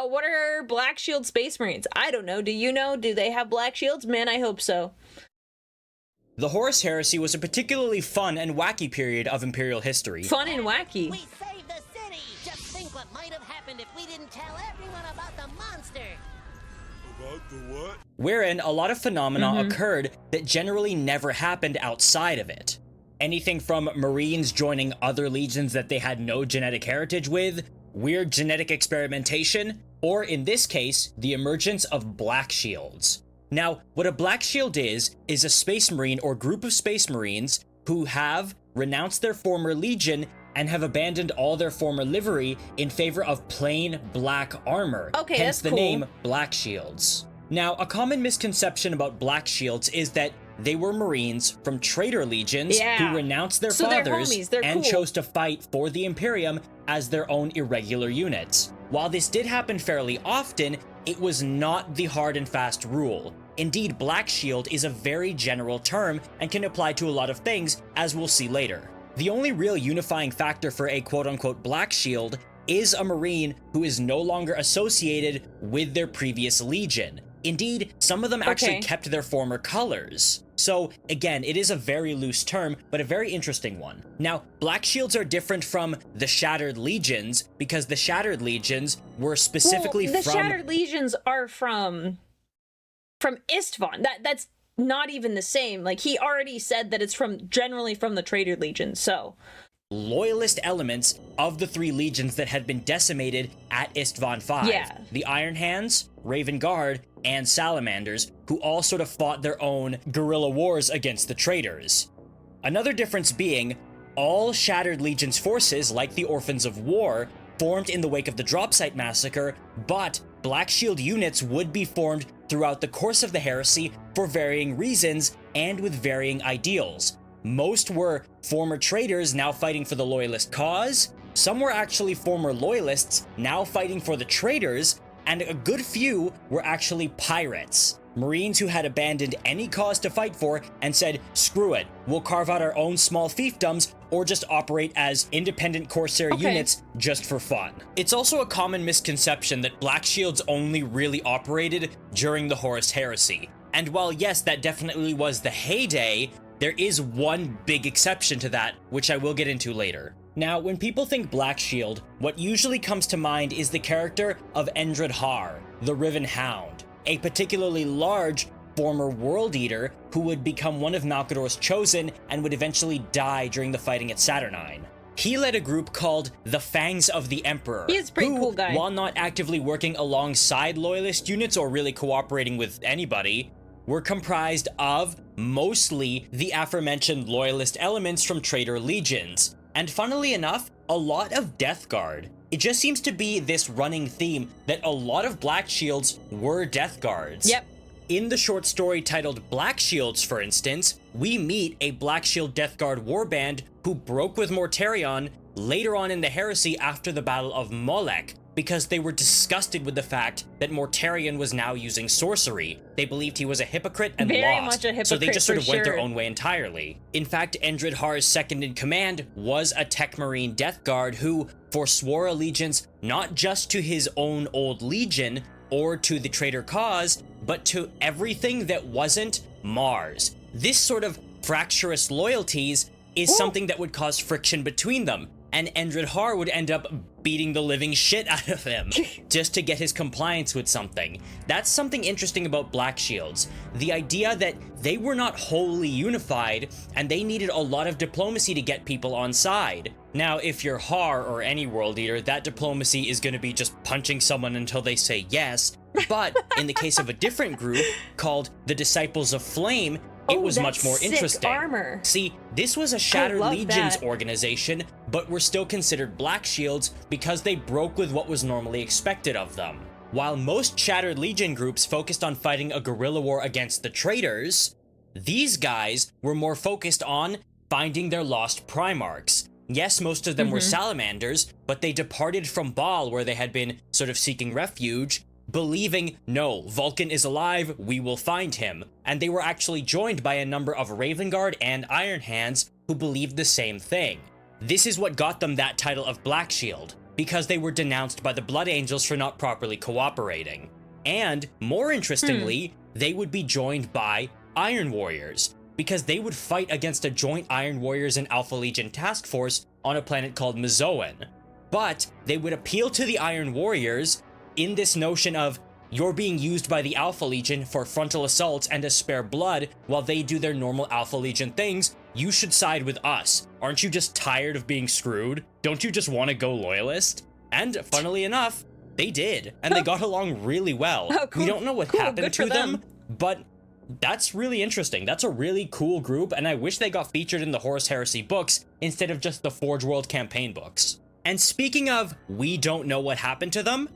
What are Black Shield Space Marines? I don't know. Do you know? Do they have black shields? Man, I hope so. The Horus Heresy was a particularly fun and wacky period of Imperial history. Fun and wacky. We saved the city! Just think what might have happened if we didn't tell everyone about the monster! About the what? Wherein a lot of phenomena occurred that generally never happened outside of it. Anything from Marines joining other legions that they had no genetic heritage with, weird genetic experimentation, or in this case, the emergence of Black Shields. Now, what a Black Shield is a Space Marine or group of Space Marines who have renounced their former legion and have abandoned all their former livery in favor of plain black armor, Okay, hence that's the cool. name Black Shields. Now, a common misconception about Black Shields is that they were Marines from traitor legions who renounced their fathers and chose to fight for the Imperium as their own irregular units. While this did happen fairly often, it was not the hard and fast rule. Indeed, Black Shield is a very general term and can apply to a lot of things, as we'll see later. The only real unifying factor for a quote-unquote Black Shield is a Marine who is no longer associated with their previous legion. Indeed, some of them actually kept their former colors. So, again, it is a very loose term, but a very interesting one. Now, Black Shields are different from the Shattered Legions, because the Shattered Legions were specifically the Shattered Legions are from Istvan. That's not even the same. Like, he already said that it's generally from the Traitor Legion, so... loyalist elements of the three legions that had been decimated at Istvan 5. Yeah. The Iron Hands, Raven Guard, and Salamanders, who all sort of fought their own guerrilla wars against the traitors. Another difference being, all Shattered Legion's forces, like the Orphans of War, formed in the wake of the Dropsite Massacre, but Black Shield units would be formed throughout the course of the heresy for varying reasons and with varying ideals. Most were former traitors now fighting for the loyalist cause, some were actually former loyalists now fighting for the traitors, and a good few were actually pirates. Marines who had abandoned any cause to fight for and said, screw it, we'll carve out our own small fiefdoms or just operate as independent Corsair units just for fun. It's also a common misconception that Black Shields only really operated during the Horus Heresy. And while yes, that definitely was the heyday, there is one big exception to that, which I will get into later. Now, when people think Black Shield, what usually comes to mind is the character of Endred Har, the Riven Hound, a particularly large former World Eater who would become one of Malcador's chosen and would eventually die during the fighting at Saturnine. He led a group called the Fangs of the Emperor, He is a pretty cool guy. while not actively working alongside loyalist units or really cooperating with anybody, were comprised of mostly the aforementioned loyalist elements from traitor legions, and funnily enough, a lot of Death Guard. It just seems to be this running theme that a lot of Black Shields were Death Guards. Yep. In the short story titled Black Shields, for instance, we meet a Black Shield Death Guard warband who broke with Mortarion later on in the heresy after the Battle of Molech, because they were disgusted with the fact that Mortarion was now using sorcery. They believed he was a hypocrite and Very lost, much a hypocrite, so they just sort of for went their sure. own way entirely. In fact, Endred Har's second-in-command was a Tech Marine Death Guard who forswore allegiance not just to his own old legion or to the traitor cause, but to everything that wasn't Mars. This sort of fractious loyalties is something that would cause friction between them, and Endred Har would end up beating the living shit out of him just to get his compliance with something. That's something interesting about Black Shields. The idea that they were not wholly unified and they needed a lot of diplomacy to get people on side. Now, if you're Har or any World Eater, that diplomacy is going to be just punching someone until they say yes. But in the case of a different group called the Disciples of Flame, it was much more interesting. Armor. See, this was a Shattered love Legions that. organization, but were still considered Black Shields because they broke with what was normally expected of them. While most Shattered Legion groups focused on fighting a guerrilla war against the traitors, these guys were more focused on finding their lost Primarchs. Yes, most of them were Salamanders, but they departed from Baal, where they had been sort of seeking refuge, believing, no, Vulcan is alive, we will find him. And they were actually joined by a number of Raven Guard and Iron Hands who believed the same thing. This is what got them that title of Black Shield, because they were denounced by the Blood Angels for not properly cooperating. And, more interestingly, they would be joined by Iron Warriors, because they would fight against a joint Iron Warriors and Alpha Legion task force on a planet called Mazoan. But they would appeal to the Iron Warriors in this notion of, you're being used by the Alpha Legion for frontal assaults and to spare blood while they do their normal Alpha Legion things. You should side with us. Aren't you just tired of being screwed? Don't you just want to go loyalist? And funnily enough, they did, and they got along really well. Oh, cool. We don't know what Cool, happened good to for them. but that's really interesting. That's a really cool group, and I wish they got featured in the Horus Heresy books instead of just the Forge World campaign books. And speaking of, we don't know what happened to them,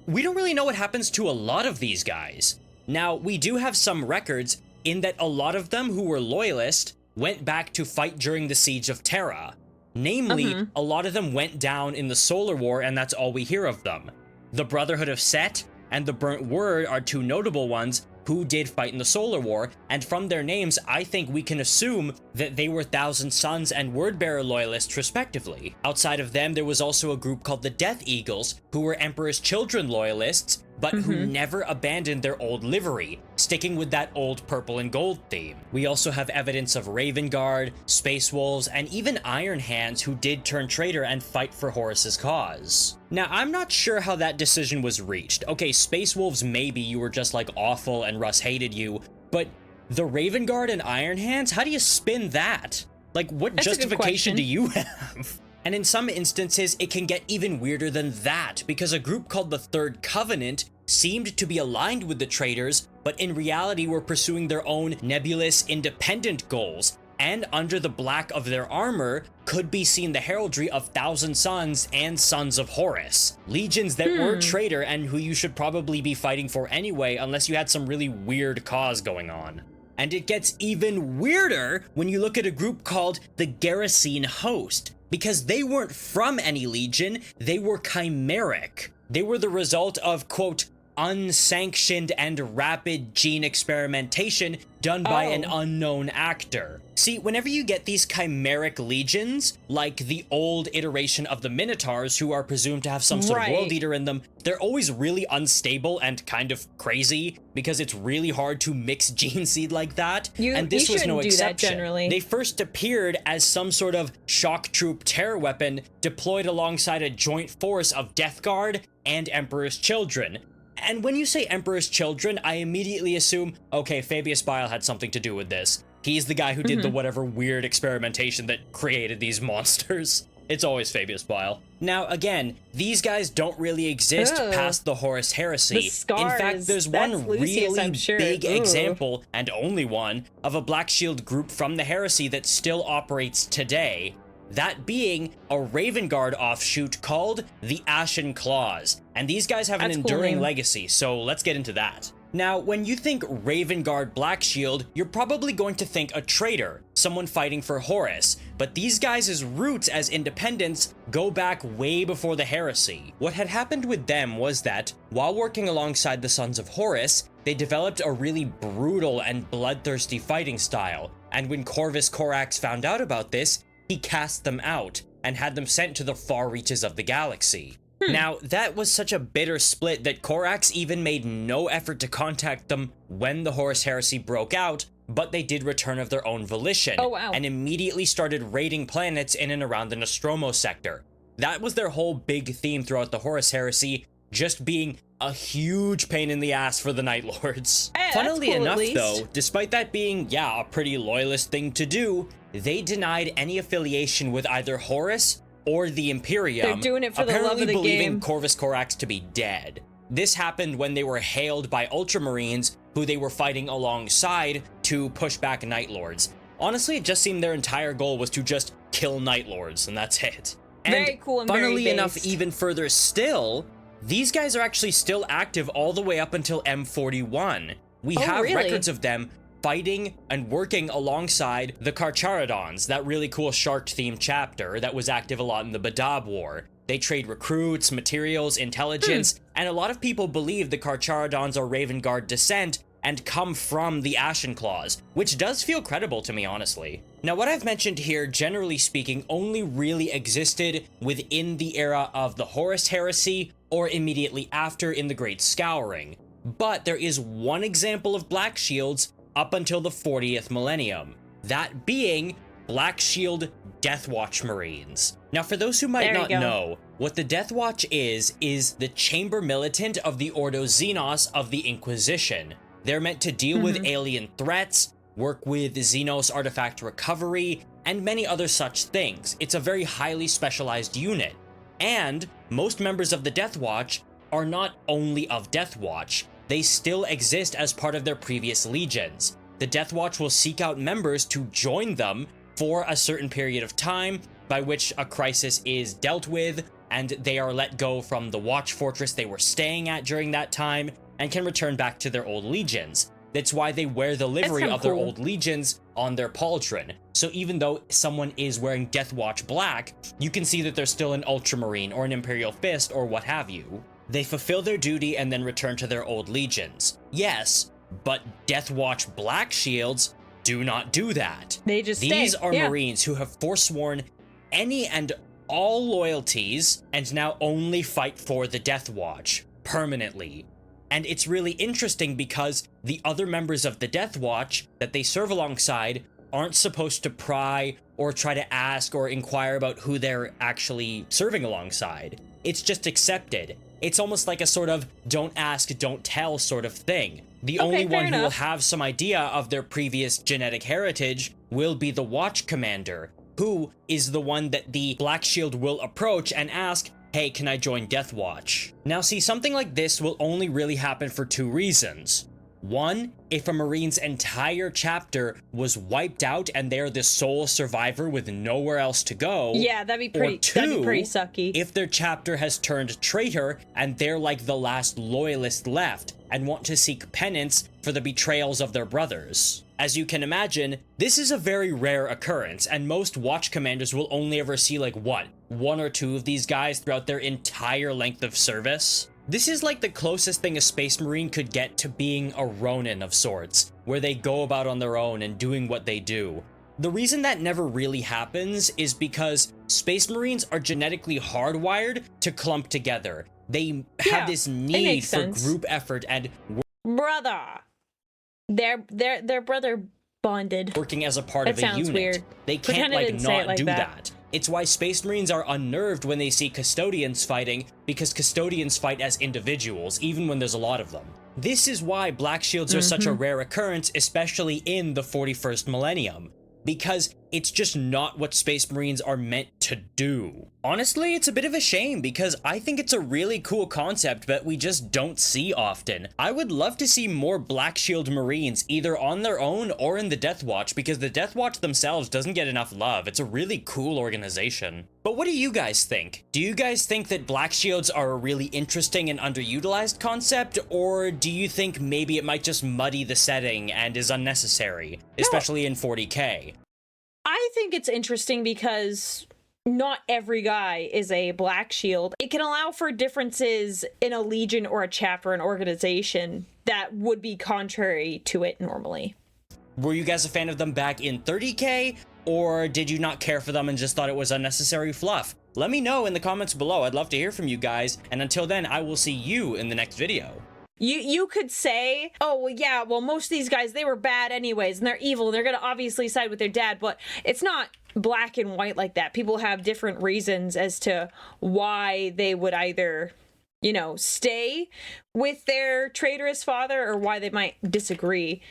we don't really know what happens to a lot of these guys. Now, we do have some records in that a lot of them who were loyalist went back to fight during the Siege of Terra. Namely, a lot of them went down in the Solar War, and that's all we hear of them. The Brotherhood of Set and the Burnt Word are two notable ones who did fight in the Solar War, and from their names, I think we can assume that they were Thousand Sons and Wordbearer loyalists respectively. Outside of them, there was also a group called the Death Eagles, who were Emperor's Children loyalists, but who never abandoned their old livery, sticking with that old purple and gold theme. We also have evidence of Raven Guard, Space Wolves, and even Iron Hands who did turn traitor and fight for Horus's cause. Now, I'm not sure how that decision was reached. Okay, Space Wolves, maybe you were just like awful and Russ hated you, but the Raven Guard and Iron Hands, how do you spin that? Like, what That's a good justification question. do you have? And in some instances, it can get even weirder than that, because a group called the Third Covenant seemed to be aligned with the traitors, but in reality were pursuing their own nebulous, independent goals, and under the black of their armor could be seen the heraldry of Thousand Sons and Sons of Horus. Legions that were traitor and who you should probably be fighting for anyway, unless you had some really weird cause going on. And it gets even weirder when you look at a group called the Gerasene Host, because they weren't from any legion, they were chimeric. They were the result of, quote, unsanctioned and rapid gene experimentation done by an unknown actor. See, whenever you get these chimeric legions, like the old iteration of the Minotaurs, who are presumed to have some sort of world eater in them, they're always really unstable and kind of crazy, because it's really hard to mix gene seed like that, and this was no exception. Generally. They first appeared as some sort of shock troop terror weapon deployed alongside a joint force of Death Guard and Emperor's Children. And when you say Emperor's Children, I immediately assume, okay, Fabius Bile had something to do with this. He's the guy who did the whatever weird experimentation that created these monsters. It's always Fabius Bile. Now, again, these guys don't really exist past the Horus Heresy. The scars, in fact, there's one Lucius, I'm really sure. big example, and only one, of a Black Shield group from the Heresy that still operates today. That being a Raven Guard offshoot called the Ashen Claws. And these guys have an enduring legacy, so let's get into that. Now, when you think Raven Guard Black Shield, you're probably going to think a traitor, someone fighting for Horus, but these guys' roots as independents go back way before the Heresy. What had happened with them was that, while working alongside the Sons of Horus, they developed a really brutal and bloodthirsty fighting style, and when Corvus Corax found out about this, he cast them out and had them sent to the far reaches of the galaxy. Now, that was such a bitter split that Corax even made no effort to contact them when the Horus Heresy broke out, but they did return of their own volition, and immediately started raiding planets in and around the Nostromo sector. That was their whole big theme throughout the Horus Heresy, just being a huge pain in the ass for the Night Lords. Funnily enough, though, despite that being, a pretty loyalist thing to do, they denied any affiliation with either Horus or the Imperium, they're doing it for the love of apparently the believing game. Corvus Corax to be dead. This happened when they were hailed by Ultramarines, who they were fighting alongside to push back Night Lords. Honestly, it just seemed their entire goal was to just kill Night Lords, and that's it. And very cool and funnily very enough, based. even further still, these guys are actually still active all the way up until M41. We have records of them fighting and working alongside the Carcharodons, that really cool shark-themed chapter that was active a lot in the Badab War. They trade recruits, materials, intelligence, and a lot of people believe the Carcharodons are Raven Guard descent, and come from the Ashen Claws, which does feel credible to me, honestly. Now, what I've mentioned here, generally speaking, only really existed within the era of the Horus Heresy or immediately after in the Great Scouring. But there is one example of Black Shields up until the 40th millennium, that being Black Shield Deathwatch Marines. Now, for those who might not know, what the Deathwatch is the chamber militant of the Ordo Xenos of the Inquisition. They're meant to deal with alien threats, work with Xenos artifact recovery, and many other such things. It's a very highly specialized unit. And most members of the Deathwatch are not only of Deathwatch, they still exist as part of their previous legions. The Deathwatch will seek out members to join them for a certain period of time, by which a crisis is dealt with, and they are let go from the Watch Fortress they were staying at during that time, and can return back to their old legions. That's why they wear the livery of their old legions on their pauldron. So even though someone is wearing Deathwatch black, you can see that they're still an Ultramarine or an Imperial Fist or what have you. They fulfill their duty and then return to their old legions. Yes, but Deathwatch Black Shields do not do that. They just These are Marines who have forsworn any and all loyalties and now only fight for the Deathwatch permanently. And it's really interesting because the other members of the Deathwatch that they serve alongside aren't supposed to pry or try to ask or inquire about who they're actually serving alongside. It's just accepted. It's almost like a sort of don't ask, don't tell sort of thing. The only one who will have some idea of their previous genetic heritage will be the Watch Commander, who is the one that the Black Shield will approach and ask, hey, can I join Deathwatch? Now see, something like this will only really happen for two reasons. One, if a Marine's entire chapter was wiped out and they're the sole survivor with nowhere else to go. Yeah, that'd be pretty sucky. If their chapter has turned traitor and they're like the last loyalist left and want to seek penance for the betrayals of their brothers. As you can imagine, this is a very rare occurrence, and most Watch Commanders will only ever see like, what, one or two of these guys throughout their entire length of service? This is like the closest thing a Space Marine could get to being a Ronin of sorts, where they go about on their own and doing what they do. The reason that never really happens is because Space Marines are genetically hardwired to clump together. They have this need for group effort and brother. Their brother bonded. Working as a part of a unit. Weird. They can't not do that. It's why Space Marines are unnerved when they see Custodians fighting, because Custodians fight as individuals, even when there's a lot of them. This is why Black Shields are such a rare occurrence, especially in the 41st millennium, because it's just not what Space Marines are meant to do. Honestly, it's a bit of a shame because I think it's a really cool concept that we just don't see often. I would love to see more Black Shield Marines either on their own or in the Deathwatch, because the Deathwatch themselves doesn't get enough love. It's a really cool organization. But what do you guys think? Do you guys think that Black Shields are a really interesting and underutilized concept, or do you think maybe it might just muddy the setting and is unnecessary, especially in 40K? I think it's interesting because not every guy is a Black Shield. It can allow for differences in a legion or a chapter, an organization that would be contrary to it normally. Were you guys a fan of them back in 30K, or did you not care for them and just thought it was unnecessary fluff? Let me know in the comments below. I'd love to hear from you guys, and until then, I will see you in the next video. You could say, oh, well, yeah, well, most of these guys, they were bad anyways, and they're evil, and they're gonna obviously side with their dad, but it's not black and white like that. People have different reasons as to why they would either, you know, stay with their traitorous father or why they might disagree.